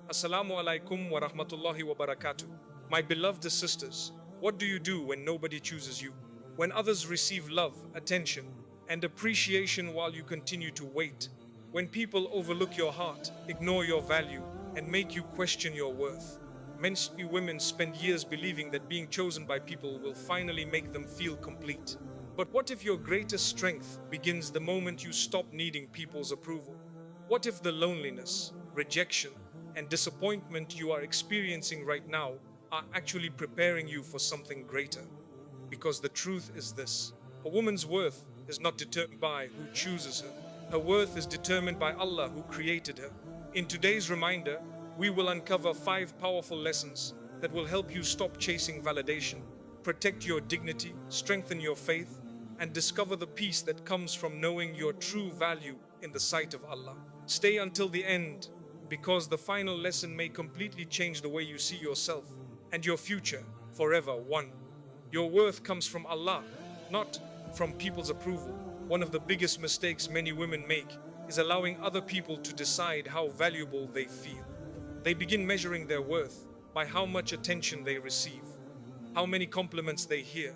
Assalamu alaikum wa rahmatullahi wa barakatuh. My beloved sisters, what do you do when nobody chooses you? When others receive love, attention, and appreciation while you continue to wait? When people overlook your heart, ignore your value, and make you question your worth? Many women spend years believing that being chosen by people will finally make them feel complete. But what if your greatest strength begins the moment you stop needing people's approval? What if the loneliness, rejection, and disappointment you are experiencing right now are actually preparing you for something greater? Because the truth is this: a woman's worth is not determined by who chooses her. Her worth is determined by Allah who created her. In today's reminder, we will uncover 5 powerful lessons that will help you stop chasing validation, protect your dignity, strengthen your faith, and discover the peace that comes from knowing your true value in the sight of Allah. Stay until the end, because the final lesson may completely change the way you see yourself and your future forever. 1. Your worth comes from Allah, not from people's approval. One of the biggest mistakes many women make is allowing other people to decide how valuable they feel. They begin measuring their worth by how much attention they receive, how many compliments they hear,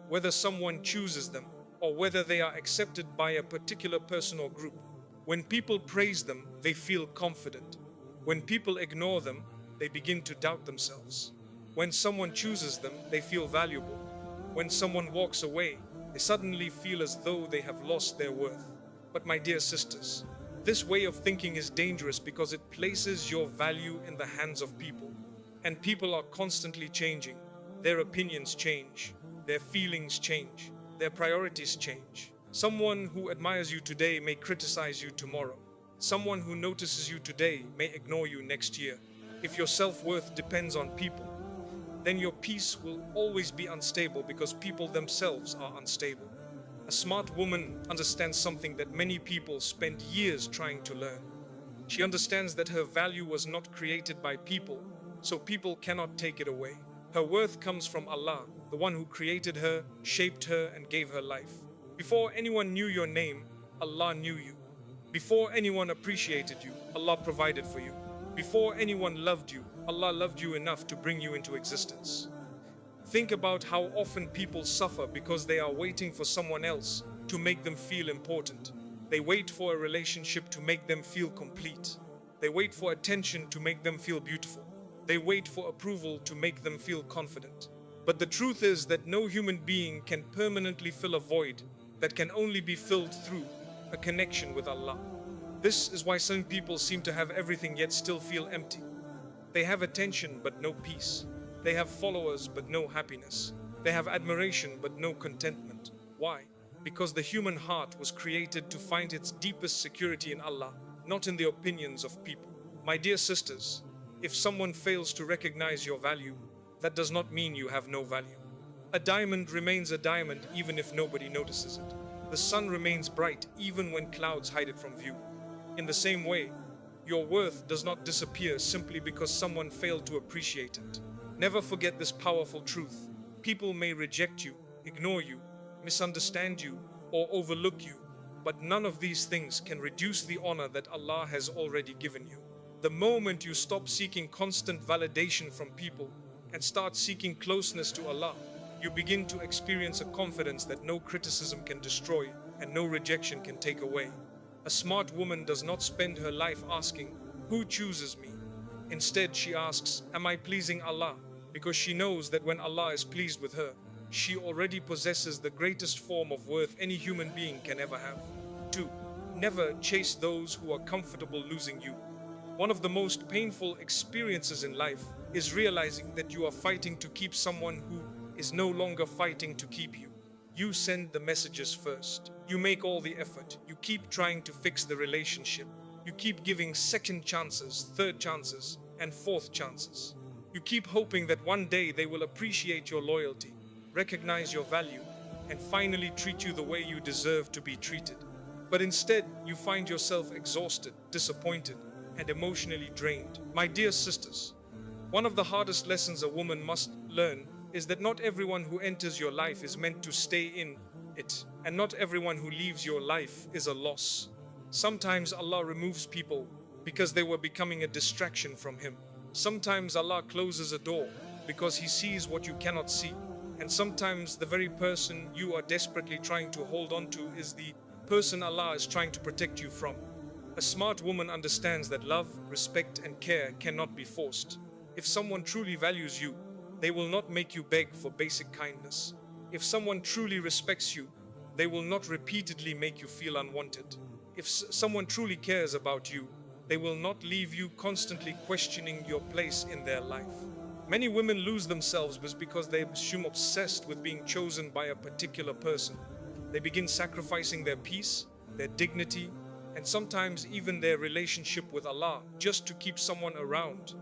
whether someone chooses them, or whether they are accepted by a particular person or group. When people praise them, they feel confident. When people ignore them, they begin to doubt themselves. When someone chooses them, they feel valuable. When someone walks away, they suddenly feel as though they have lost their worth. But my dear sisters, this way of thinking is dangerous because it places your value in the hands of people. And people are constantly changing. Their opinions change. Their feelings change. Their priorities change. Someone who admires you today may criticize you tomorrow. Someone who notices you today may ignore you next year. If your self-worth depends on people, then your peace will always be unstable because people themselves are unstable. A smart woman understands something that many people spend years trying to learn. She understands that her value was not created by people, so people cannot take it away. Her worth comes from Allah, the one who created her, shaped her, and gave her life. Before anyone knew your name, Allah knew you. Before anyone appreciated you, Allah provided for you. Before anyone loved you, Allah loved you enough to bring you into existence. Think about how often people suffer because they are waiting for someone else to make them feel important. They wait for a relationship to make them feel complete. They wait for attention to make them feel beautiful. They wait for approval to make them feel confident. But the truth is that no human being can permanently fill a void that can only be filled through a connection with Allah. This is why some people seem to have everything yet still feel empty. They have attention but no peace. They have followers but no happiness. They have admiration but no contentment. Why? Because the human heart was created to find its deepest security in Allah, not in the opinions of people. My dear sisters, if someone fails to recognize your value, that does not mean you have no value. A diamond remains a diamond even if nobody notices it. The sun remains bright even when clouds hide it from view. In the same way, your worth does not disappear simply because someone failed to appreciate it. Never forget this powerful truth. People may reject you, ignore you, misunderstand you, or overlook you, but none of these things can reduce the honor that Allah has already given you. The moment you stop seeking constant validation from people and start seeking closeness to Allah, you begin to experience a confidence that no criticism can destroy and no rejection can take away. A smart woman does not spend her life asking, "Who chooses me?" Instead, she asks, "Am I pleasing Allah?" Because she knows that when Allah is pleased with her, she already possesses the greatest form of worth any human being can ever have. 2. Never chase those who are comfortable losing you. One of the most painful experiences in life is realizing that you are fighting to keep someone who is no longer fighting to keep you. You send the messages first. You make all the effort. You keep trying to fix the relationship. You keep giving second chances, third chances, and fourth chances. You keep hoping that one day they will appreciate your loyalty, recognize your value, and finally treat you the way you deserve to be treated. But instead, you find yourself exhausted, disappointed, and emotionally drained. My dear sisters, one of the hardest lessons a woman must learn is that not everyone who enters your life is meant to stay in it, and not everyone who leaves your life is a loss. Sometimes Allah removes people because they were becoming a distraction from Him. Sometimes Allah closes a door because He sees what you cannot see. And sometimes the very person you are desperately trying to hold on to is the person Allah is trying to protect you from. A smart woman understands that love, respect, and care cannot be forced. If someone truly values you, they will not make you beg for basic kindness. If someone truly respects you, they will not repeatedly make you feel unwanted. If someone truly cares about you, they will not leave you constantly questioning your place in their life. Many women lose themselves because they become obsessed with being chosen by a particular person. They begin sacrificing their peace, their dignity, and sometimes even their relationship with Allah just to keep someone around.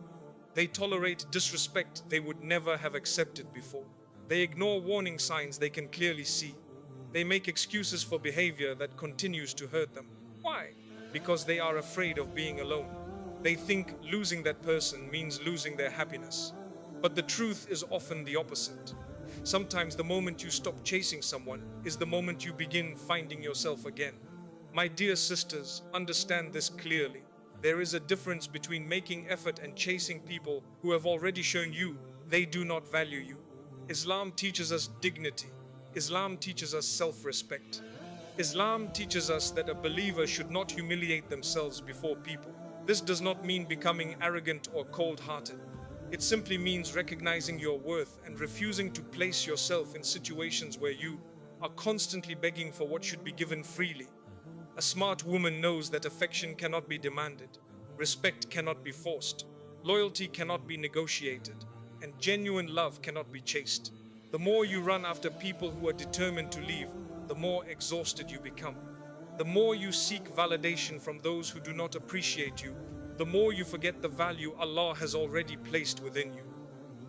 They tolerate disrespect they would never have accepted before. They ignore warning signs they can clearly see. They make excuses for behavior that continues to hurt them. Why? Because they are afraid of being alone. They think losing that person means losing their happiness. But the truth is often the opposite. Sometimes the moment you stop chasing someone is the moment you begin finding yourself again. My dear sisters, understand this clearly. There is a difference between making effort and chasing people who have already shown you they do not value you. Islam teaches us dignity. Islam teaches us self-respect. Islam teaches us that a believer should not humiliate themselves before people. This does not mean becoming arrogant or cold-hearted. It simply means recognizing your worth and refusing to place yourself in situations where you are constantly begging for what should be given freely. A smart woman knows that affection cannot be demanded, respect cannot be forced, loyalty cannot be negotiated, and genuine love cannot be chased. The more you run after people who are determined to leave, the more exhausted you become. The more you seek validation from those who do not appreciate you, the more you forget the value Allah has already placed within you.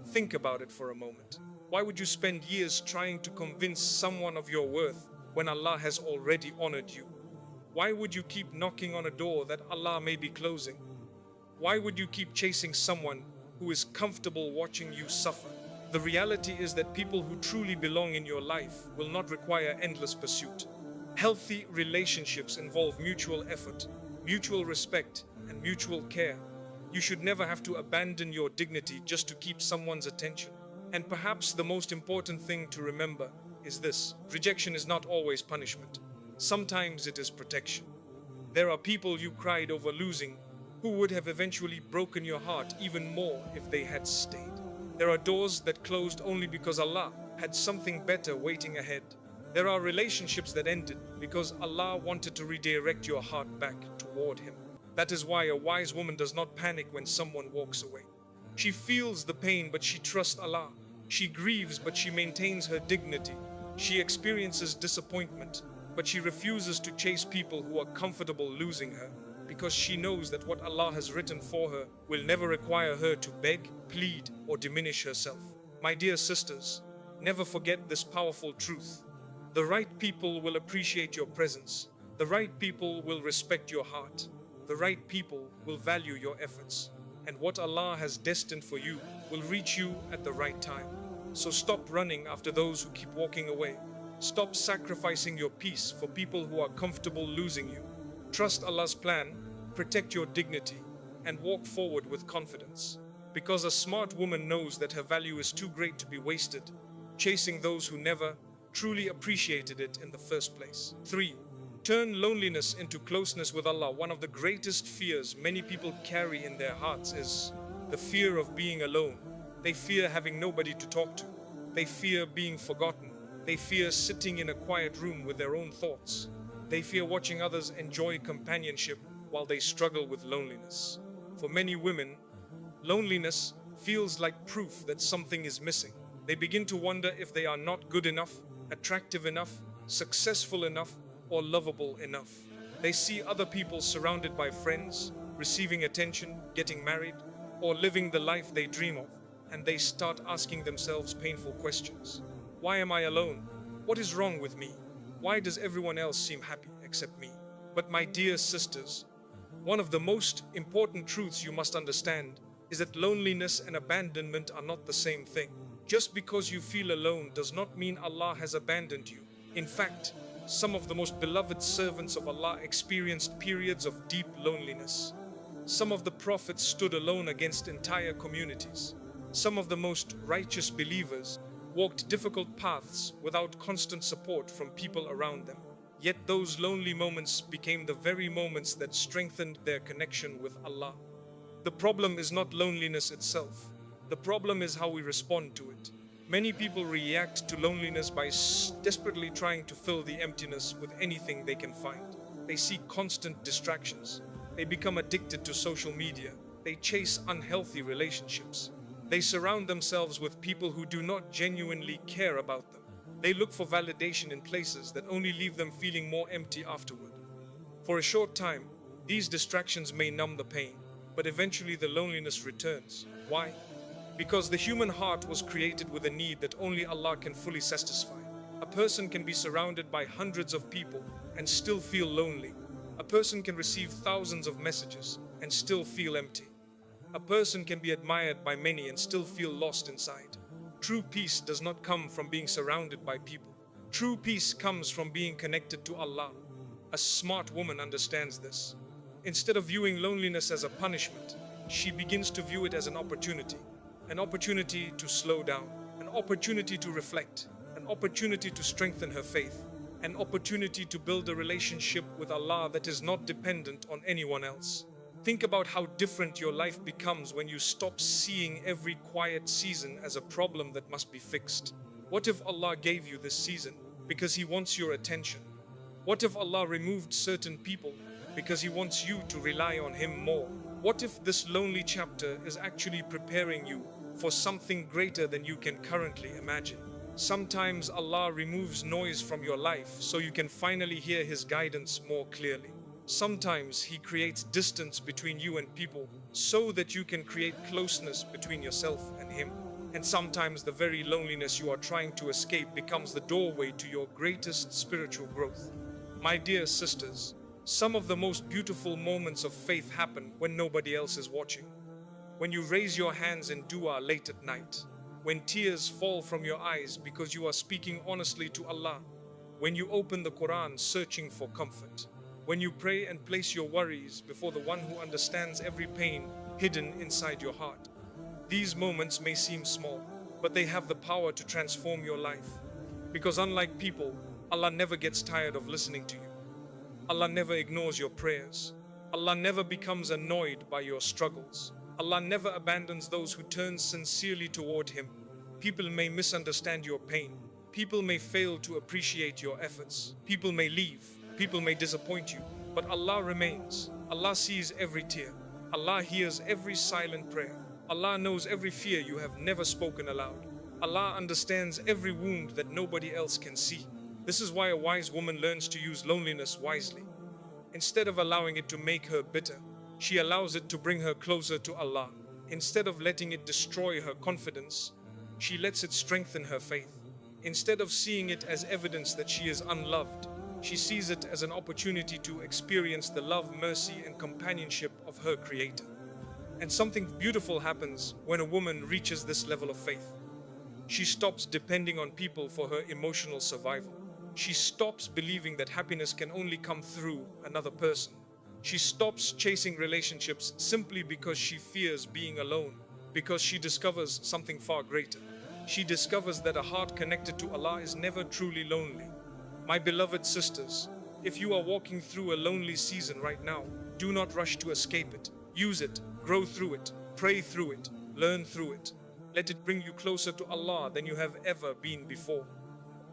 Think about it for a moment. Why would you spend years trying to convince someone of your worth when Allah has already honored you? Why would you keep knocking on a door that Allah may be closing? Why would you keep chasing someone who is comfortable watching you suffer? The reality is that people who truly belong in your life will not require endless pursuit. Healthy relationships involve mutual effort, mutual respect, and mutual care. You should never have to abandon your dignity just to keep someone's attention. And perhaps the most important thing to remember is this: rejection is not always punishment. Sometimes it is protection. There are people you cried over losing who would have eventually broken your heart even more if they had stayed. There are doors that closed only because Allah had something better waiting ahead. There are relationships that ended because Allah wanted to redirect your heart back toward Him. That is why a wise woman does not panic when someone walks away. She feels the pain, but she trusts Allah. She grieves, but she maintains her dignity. She experiences disappointment, but she refuses to chase people who are comfortable losing her, because she knows that what Allah has written for her will never require her to beg, plead, or diminish herself. My dear sisters, never forget this powerful truth. The right people will appreciate your presence. The right people will respect your heart. The right people will value your efforts. And what Allah has destined for you will reach you at the right time. So stop running after those who keep walking away. Stop sacrificing your peace for people who are comfortable losing you. Trust Allah's plan, protect your dignity, and walk forward with confidence. Because a smart woman knows that her value is too great to be wasted, chasing those who never truly appreciated it in the first place. 3. Turn loneliness into closeness with Allah. One of the greatest fears many people carry in their hearts is the fear of being alone. They fear having nobody to talk to. They fear being forgotten. They fear sitting in a quiet room with their own thoughts. They fear watching others enjoy companionship while they struggle with loneliness. For many women, loneliness feels like proof that something is missing. They begin to wonder if they are not good enough, attractive enough, successful enough, or lovable enough. They see other people surrounded by friends, receiving attention, getting married, or living the life they dream of, and they start asking themselves painful questions. Why am I alone? What is wrong with me? Why does everyone else seem happy except me? But my dear sisters, one of the most important truths you must understand is that loneliness and abandonment are not the same thing. Just because you feel alone does not mean Allah has abandoned you. In fact, some of the most beloved servants of Allah experienced periods of deep loneliness. Some of the prophets stood alone against entire communities. Some of the most righteous believers walked difficult paths without constant support from people around them. Yet those lonely moments became the very moments that strengthened their connection with Allah. The problem is not loneliness itself. The problem is how we respond to it. Many people react to loneliness by desperately trying to fill the emptiness with anything they can find. They seek constant distractions. They become addicted to social media. They chase unhealthy relationships. They surround themselves with people who do not genuinely care about them. They look for validation in places that only leave them feeling more empty afterward. For a short time, these distractions may numb the pain, but eventually the loneliness returns. Why? Because the human heart was created with a need that only Allah can fully satisfy. A person can be surrounded by hundreds of people and still feel lonely. A person can receive thousands of messages and still feel empty. A person can be admired by many and still feel lost inside. True peace does not come from being surrounded by people. True peace comes from being connected to Allah. A smart woman understands this. Instead of viewing loneliness as a punishment, she begins to view it as an opportunity to slow down, an opportunity to reflect, an opportunity to strengthen her faith, an opportunity to build a relationship with Allah that is not dependent on anyone else. Think about how different your life becomes when you stop seeing every quiet season as a problem that must be fixed. What if Allah gave you this season because He wants your attention? What if Allah removed certain people because He wants you to rely on Him more? What if this lonely chapter is actually preparing you for something greater than you can currently imagine? Sometimes Allah removes noise from your life so you can finally hear His guidance more clearly. Sometimes He creates distance between you and people so that you can create closeness between yourself and Him. And sometimes the very loneliness you are trying to escape becomes the doorway to your greatest spiritual growth. My dear sisters, some of the most beautiful moments of faith happen when nobody else is watching. When you raise your hands in dua late at night, when tears fall from your eyes because you are speaking honestly to Allah, when you open the Quran searching for comfort, when you pray and place your worries before the one who understands every pain hidden inside your heart. These moments may seem small, but they have the power to transform your life. Because unlike people, Allah never gets tired of listening to you. Allah never ignores your prayers. Allah never becomes annoyed by your struggles. Allah never abandons those who turn sincerely toward Him. People may misunderstand your pain. People may fail to appreciate your efforts. People may leave. People may disappoint you, but Allah remains. Allah sees every tear. Allah hears every silent prayer. Allah knows every fear you have never spoken aloud. Allah understands every wound that nobody else can see. This is why a wise woman learns to use loneliness wisely. Instead of allowing it to make her bitter, she allows it to bring her closer to Allah. Instead of letting it destroy her confidence, she lets it strengthen her faith. Instead of seeing it as evidence that she is unloved, she sees it as an opportunity to experience the love, mercy, and companionship of her Creator. And something beautiful happens when a woman reaches this level of faith. She stops depending on people for her emotional survival. She stops believing that happiness can only come through another person. She stops chasing relationships simply because she fears being alone, because she discovers something far greater. She discovers that a heart connected to Allah is never truly lonely. My beloved sisters, if you are walking through a lonely season right now, do not rush to escape it. Use it, grow through it, pray through it, learn through it. Let it bring you closer to Allah than you have ever been before.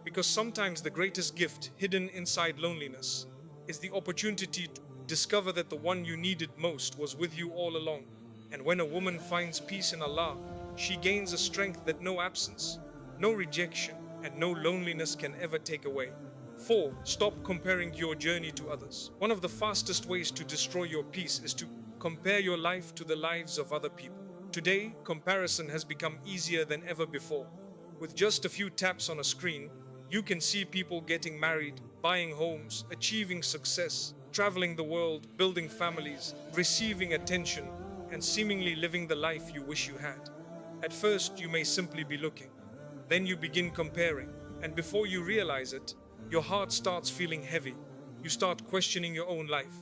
Because sometimes the greatest gift hidden inside loneliness is the opportunity to discover that the one you needed most was with you all along. And when a woman finds peace in Allah, she gains a strength that no absence, no rejection, and no loneliness can ever take away. 4. Stop comparing your journey to others. One of the fastest ways to destroy your peace is to compare your life to the lives of other people. Today, comparison has become easier than ever before. With just a few taps on a screen, you can see people getting married, buying homes, achieving success, traveling the world, building families, receiving attention, and seemingly living the life you wish you had. At first, you may simply be looking. Then you begin comparing, and before you realize it, your heart starts feeling heavy. You start questioning your own life.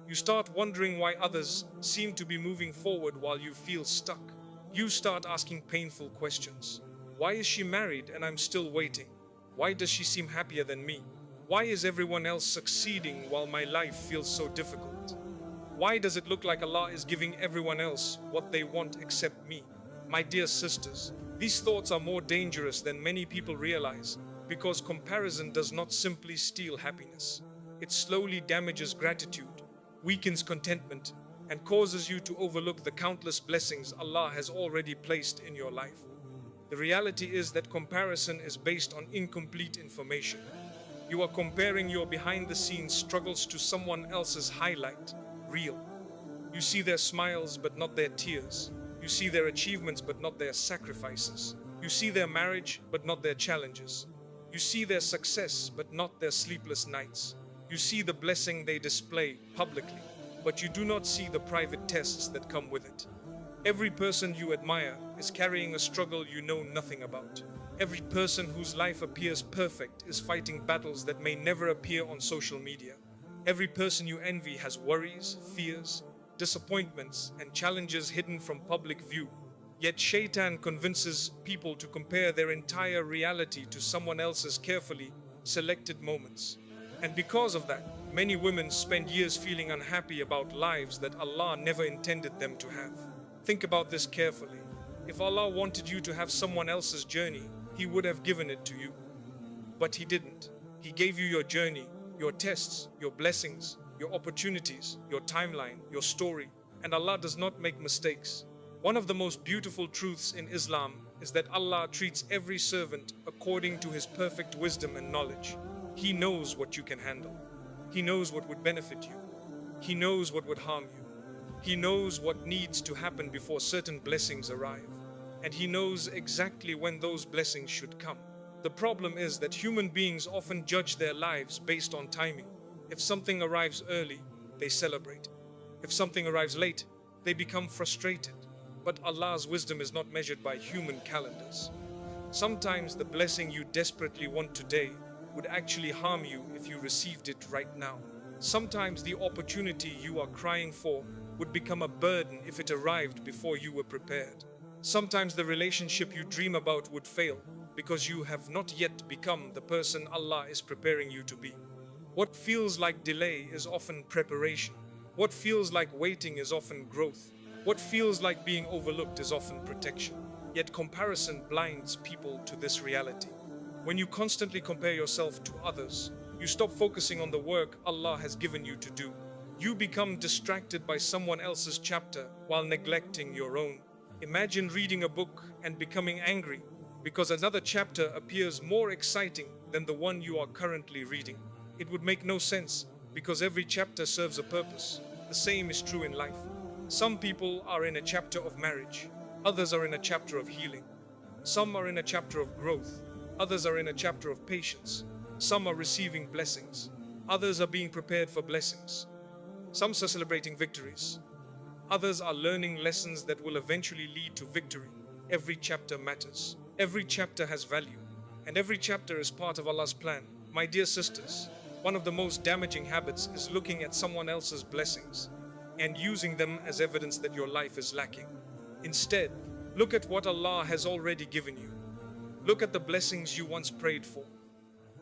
You start wondering why others seem to be moving forward while you feel stuck. You start asking painful questions. Why is she married and I'm still waiting? Why does she seem happier than me? Why is everyone else succeeding while my life feels so difficult? Why does it look like Allah is giving everyone else what they want except me? My dear sisters, these thoughts are more dangerous than many people realize, because comparison does not simply steal happiness. It slowly damages gratitude, weakens contentment, and causes you to overlook the countless blessings Allah has already placed in your life. The reality is that comparison is based on incomplete information. You are comparing your behind-the-scenes struggles to someone else's highlight reel. You see their smiles but not their tears. You see their achievements but not their sacrifices. You see their marriage but not their challenges. You see their success but not their sleepless nights. You see the blessing they display publicly, but you do not see the private tests that come with it. Every person you admire is carrying a struggle you know nothing about. Every person whose life appears perfect is fighting battles that may never appear on social media. Every person you envy has worries, fears, disappointments, and challenges hidden from public view. Yet Shaitan convinces people to compare their entire reality to someone else's carefully selected moments. And because of that, many women spend years feeling unhappy about lives that Allah never intended them to have. Think about this carefully. If Allah wanted you to have someone else's journey, He would have given it to you. But He didn't. He gave you your journey, your tests, your blessings, your opportunities, your timeline, your story, and Allah does not make mistakes. One of the most beautiful truths in Islam is that Allah treats every servant according to His perfect wisdom and knowledge. He knows what you can handle. He knows what would benefit you. He knows what would harm you. He knows what needs to happen before certain blessings arrive. And He knows exactly when those blessings should come. The problem is that human beings often judge their lives based on timing. If something arrives early, they celebrate. If something arrives late, they become frustrated. But Allah's wisdom is not measured by human calendars. Sometimes the blessing you desperately want today would actually harm you if you received it right now. Sometimes the opportunity you are crying for would become a burden if it arrived before you were prepared. Sometimes the relationship you dream about would fail because you have not yet become the person Allah is preparing you to be. What feels like delay is often preparation. What feels like waiting is often growth. What feels like being overlooked is often protection. Yet comparison blinds people to this reality. When you constantly compare yourself to others, you stop focusing on the work Allah has given you to do. You become distracted by someone else's chapter while neglecting your own. Imagine reading a book and becoming angry because another chapter appears more exciting than the one you are currently reading. It would make no sense because every chapter serves a purpose. The same is true in life. Some people are in a chapter of marriage. Others are in a chapter of healing. Some are in a chapter of growth. Others are in a chapter of patience. Some are receiving blessings. Others are being prepared for blessings. Some are celebrating victories. Others are learning lessons that will eventually lead to victory. Every chapter matters. Every chapter has value. And every chapter is part of Allah's plan. My dear sisters, one of the most damaging habits is looking at someone else's blessings and using them as evidence that your life is lacking. Instead, look at what Allah has already given you. Look at the blessings you once prayed for.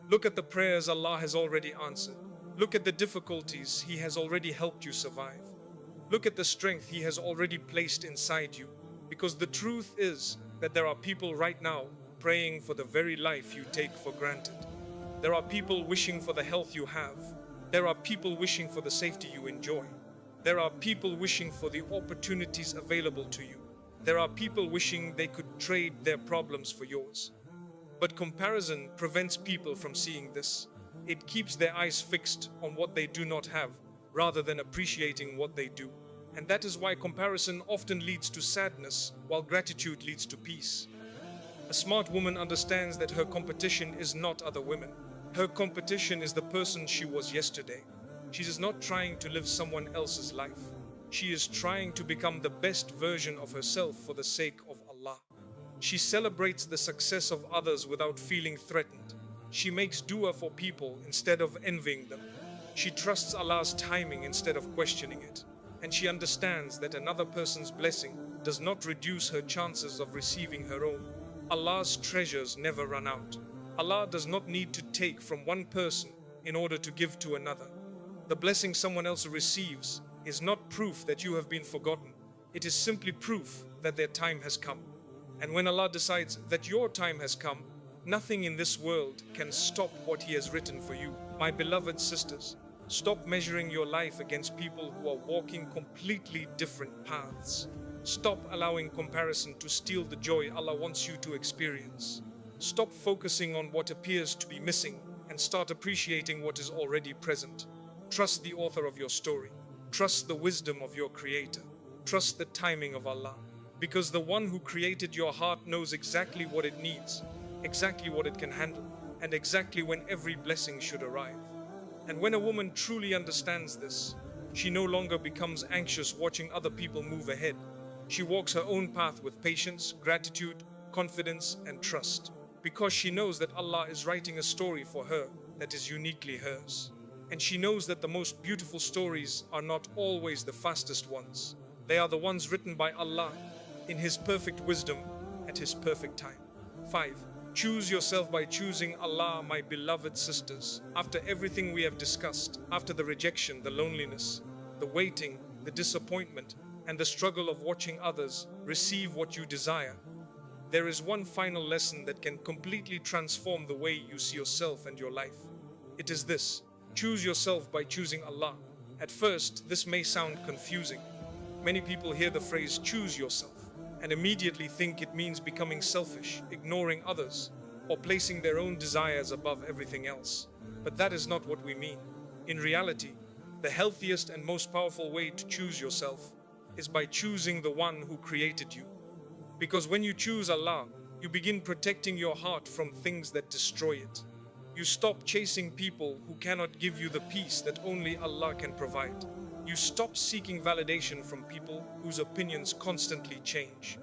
Look at the prayers Allah has already answered. Look at the difficulties He has already helped you survive. Look at the strength He has already placed inside you. Because the truth is that there are people right now praying for the very life you take for granted. There are people wishing for the health you have. There are people wishing for the safety you enjoy. There are people wishing for the opportunities available to you. There are people wishing they could trade their problems for yours. But comparison prevents people from seeing this. It keeps their eyes fixed on what they do not have, rather than appreciating what they do. And that is why comparison often leads to sadness, while gratitude leads to peace. A smart woman understands that her competition is not other women. Her competition is the person she was yesterday. She is not trying to live someone else's life. She is trying to become the best version of herself for the sake of Allah. She celebrates the success of others without feeling threatened. She makes dua for people instead of envying them. She trusts Allah's timing instead of questioning it. And she understands that another person's blessing does not reduce her chances of receiving her own. Allah's treasures never run out. Allah does not need to take from one person in order to give to another. The blessing someone else receives is not proof that you have been forgotten. It is simply proof that their time has come. And when Allah decides that your time has come, nothing in this world can stop what He has written for you. My beloved sisters, stop measuring your life against people who are walking completely different paths. Stop allowing comparison to steal the joy Allah wants you to experience. Stop focusing on what appears to be missing and start appreciating what is already present. Trust the author of your story. Trust the wisdom of your Creator. Trust the timing of Allah. Because the one who created your heart knows exactly what it needs, exactly what it can handle, and exactly when every blessing should arrive. And when a woman truly understands this, she no longer becomes anxious watching other people move ahead. She walks her own path with patience, gratitude, confidence, and trust. Because she knows that Allah is writing a story for her that is uniquely hers. And she knows that the most beautiful stories are not always the fastest ones. They are the ones written by Allah in His perfect wisdom at His perfect time. 5. Choose yourself by choosing Allah, my beloved sisters. After everything we have discussed, after the rejection, the loneliness, the waiting, the disappointment, and the struggle of watching others receive what you desire, there is one final lesson that can completely transform the way you see yourself and your life. It is this: choose yourself by choosing Allah. At first, this may sound confusing. Many people hear the phrase choose yourself and immediately think it means becoming selfish, ignoring others, or placing their own desires above everything else. But that is not what we mean. In reality, the healthiest and most powerful way to choose yourself is by choosing the one who created you. Because when you choose Allah, you begin protecting your heart from things that destroy it. You stop chasing people who cannot give you the peace that only Allah can provide. You stop seeking validation from people whose opinions constantly change.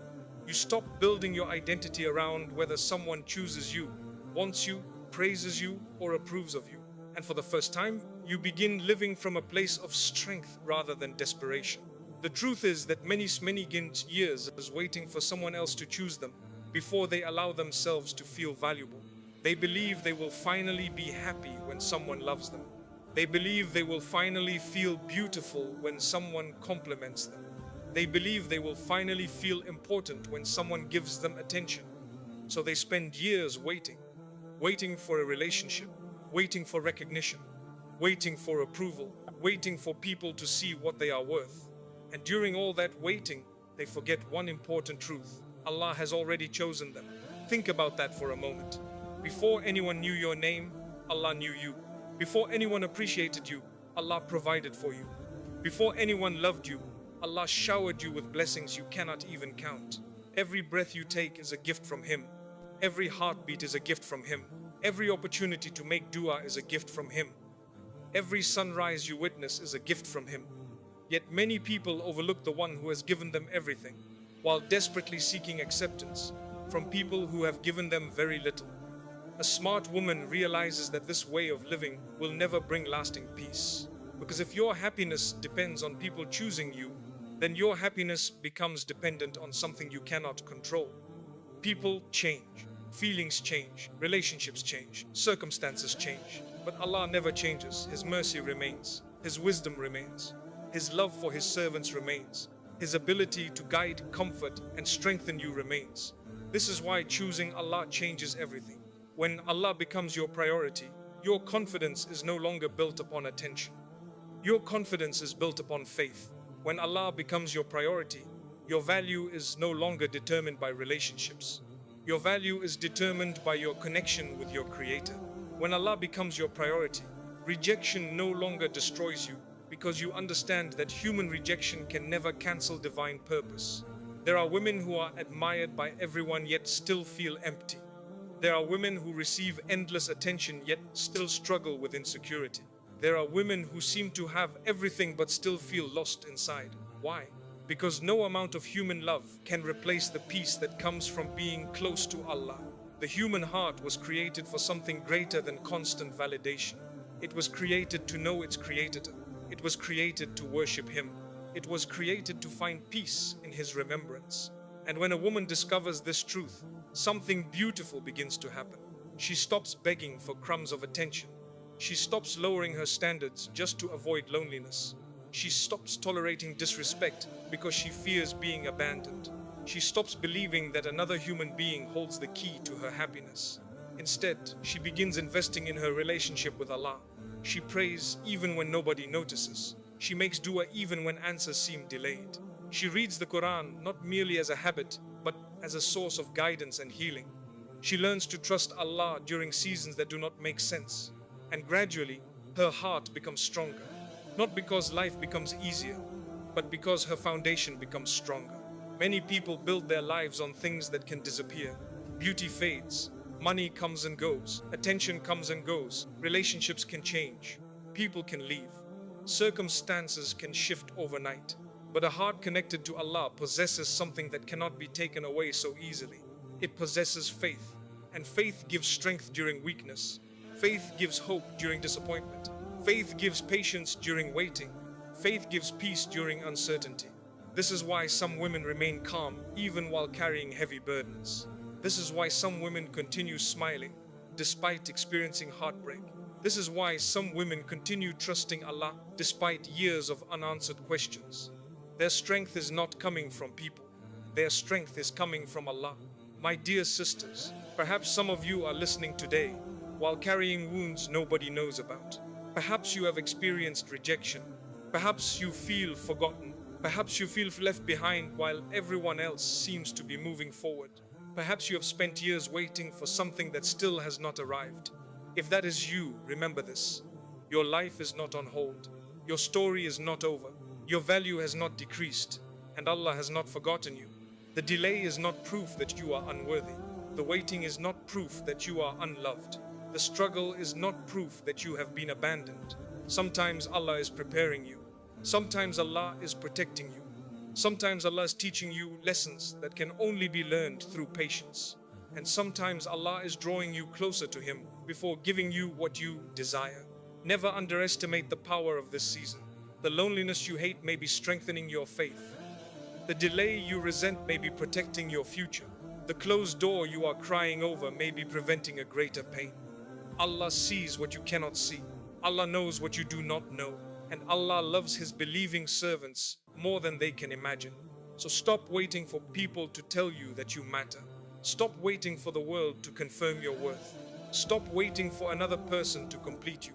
You stop building your identity around whether someone chooses you, wants you, praises you, or approves of you. And for the first time, you begin living from a place of strength rather than desperation. The truth is that many begin years as waiting for someone else to choose them before they allow themselves to feel valuable. They believe they will finally be happy when someone loves them. They believe they will finally feel beautiful when someone compliments them. They believe they will finally feel important when someone gives them attention. So they spend years waiting for a relationship, waiting for recognition, waiting for approval, waiting for people to see what they are worth. And during all that waiting, they forget one important truth: Allah has already chosen them. Think about that for a moment. Before anyone knew your name, Allah knew you. Before anyone appreciated you, Allah provided for you. Before anyone loved you, Allah showered you with blessings you cannot even count. Every breath you take is a gift from Him. Every heartbeat is a gift from Him. Every opportunity to make dua is a gift from Him. Every sunrise you witness is a gift from Him. Yet many people overlook the one who has given them everything, while desperately seeking acceptance from people who have given them very little. A smart woman realizes that this way of living will never bring lasting peace. Because if your happiness depends on people choosing you, then your happiness becomes dependent on something you cannot control. People change, feelings change, relationships change, circumstances change. But Allah never changes. His mercy remains. His wisdom remains. His love for His servants remains. His ability to guide, comfort, and strengthen you remains. This is why choosing Allah changes everything. When Allah becomes your priority, your confidence is no longer built upon attention. Your confidence is built upon faith. When Allah becomes your priority, your value is no longer determined by relationships. Your value is determined by your connection with your Creator. When Allah becomes your priority, rejection no longer destroys you, because you understand that human rejection can never cancel divine purpose. There are women who are admired by everyone yet still feel empty. There are women who receive endless attention yet still struggle with insecurity. There are women who seem to have everything but still feel lost inside. Why? Because no amount of human love can replace the peace that comes from being close to Allah. The human heart was created for something greater than constant validation. It was created to know its creator. It was created to worship him. It was created to find peace in his remembrance. And when a woman discovers this truth, something beautiful begins to happen. She stops begging for crumbs of attention. She stops lowering her standards just to avoid loneliness. She stops tolerating disrespect because she fears being abandoned. She stops believing that another human being holds the key to her happiness. Instead, she begins investing in her relationship with Allah. She prays even when nobody notices. She makes dua even when answers seem delayed. She reads the Quran not merely as a habit, but as a source of guidance and healing. She learns to trust Allah during seasons that do not make sense. And gradually, her heart becomes stronger. Not because life becomes easier, but because her foundation becomes stronger. Many people build their lives on things that can disappear. Beauty fades, money comes and goes, attention comes and goes, relationships can change, people can leave, circumstances can shift overnight. But a heart connected to Allah possesses something that cannot be taken away so easily. It possesses faith, and faith gives strength during weakness. Faith gives hope during disappointment. Faith gives patience during waiting. Faith gives peace during uncertainty. This is why some women remain calm even while carrying heavy burdens. This is why some women continue smiling despite experiencing heartbreak. This is why some women continue trusting Allah despite years of unanswered questions. Their strength is not coming from people. Their strength is coming from Allah. My dear sisters, perhaps some of you are listening today while carrying wounds nobody knows about. Perhaps you have experienced rejection. Perhaps you feel forgotten. Perhaps you feel left behind while everyone else seems to be moving forward. Perhaps you have spent years waiting for something that still has not arrived. If that is you, remember this. Your life is not on hold. Your story is not over. Your value has not decreased, and Allah has not forgotten you. The delay is not proof that you are unworthy. The waiting is not proof that you are unloved. The struggle is not proof that you have been abandoned. Sometimes Allah is preparing you. Sometimes Allah is protecting you. Sometimes Allah is teaching you lessons that can only be learned through patience. And sometimes Allah is drawing you closer to Him before giving you what you desire. Never underestimate the power of this season. The loneliness you hate may be strengthening your faith. The delay you resent may be protecting your future. The closed door you are crying over may be preventing a greater pain. Allah sees what you cannot see. Allah knows what you do not know. And Allah loves His believing servants more than they can imagine. So stop waiting for people to tell you that you matter. Stop waiting for the world to confirm your worth. Stop waiting for another person to complete you.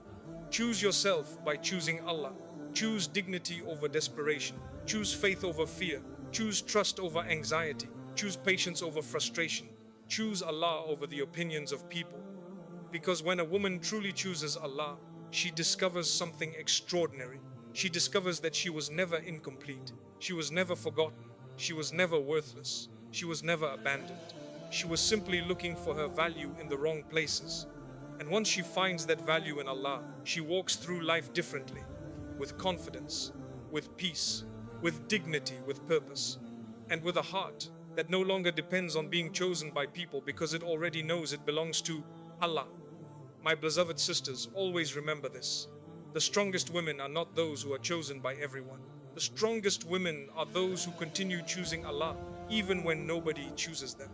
Choose yourself by choosing Allah. Choose dignity over desperation. Choose faith over fear. Choose trust over anxiety. Choose patience over frustration. Choose Allah over the opinions of people. Because when a woman truly chooses Allah, she discovers something extraordinary. She discovers that she was never incomplete. She was never forgotten. She was never worthless. She was never abandoned. She was simply looking for her value in the wrong places. And once she finds that value in Allah, she walks through life differently, with confidence, with peace, with dignity, with purpose, and with a heart that no longer depends on being chosen by people because it already knows it belongs to Allah. My beloved sisters, always remember this. The strongest women are not those who are chosen by everyone. The strongest women are those who continue choosing Allah even when nobody chooses them.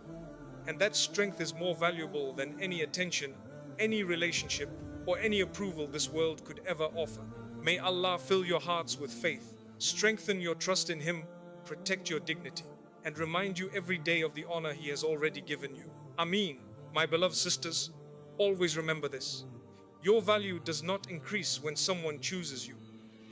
And that strength is more valuable than any attention, any relationship, or any approval this world could ever offer. May Allah fill your hearts with faith, strengthen your trust in Him, protect your dignity, and remind you every day of the honor He has already given you. Ameen. My beloved sisters, always remember this. Your value does not increase when someone chooses you,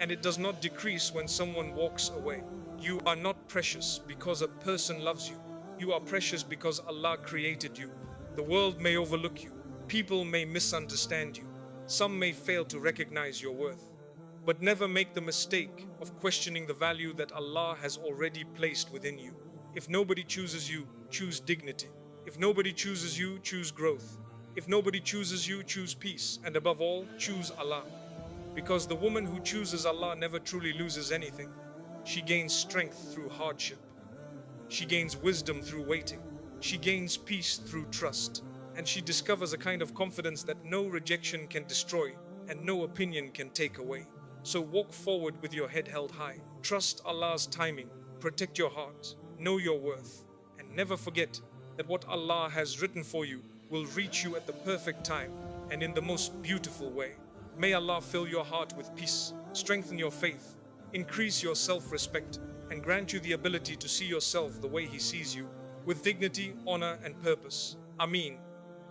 and it does not decrease when someone walks away. You are not precious because a person loves you. You are precious because Allah created you. The world may overlook you. People may misunderstand you. Some may fail to recognize your worth. But never make the mistake of questioning the value that Allah has already placed within you. If nobody chooses you, choose dignity. If nobody chooses you, choose growth. If nobody chooses you, choose peace. And above all, choose Allah. Because the woman who chooses Allah never truly loses anything. She gains strength through hardship. She gains wisdom through waiting. She gains peace through trust. And she discovers a kind of confidence that no rejection can destroy and no opinion can take away. So walk forward with your head held high. Trust Allah's timing, protect your heart, know your worth, and never forget that what Allah has written for you will reach you at the perfect time and in the most beautiful way. May Allah fill your heart with peace, strengthen your faith, increase your self-respect, and grant you the ability to see yourself the way He sees you, with dignity, honor, and purpose. Ameen.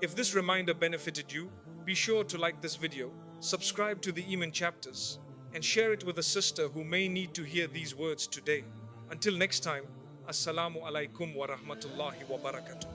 If this reminder benefited you, be sure to like this video, subscribe to the Eman chapters, and share it with a sister who may need to hear these words today. Until next time, Assalamu alaikum wa rahmatullahi wa barakatuh.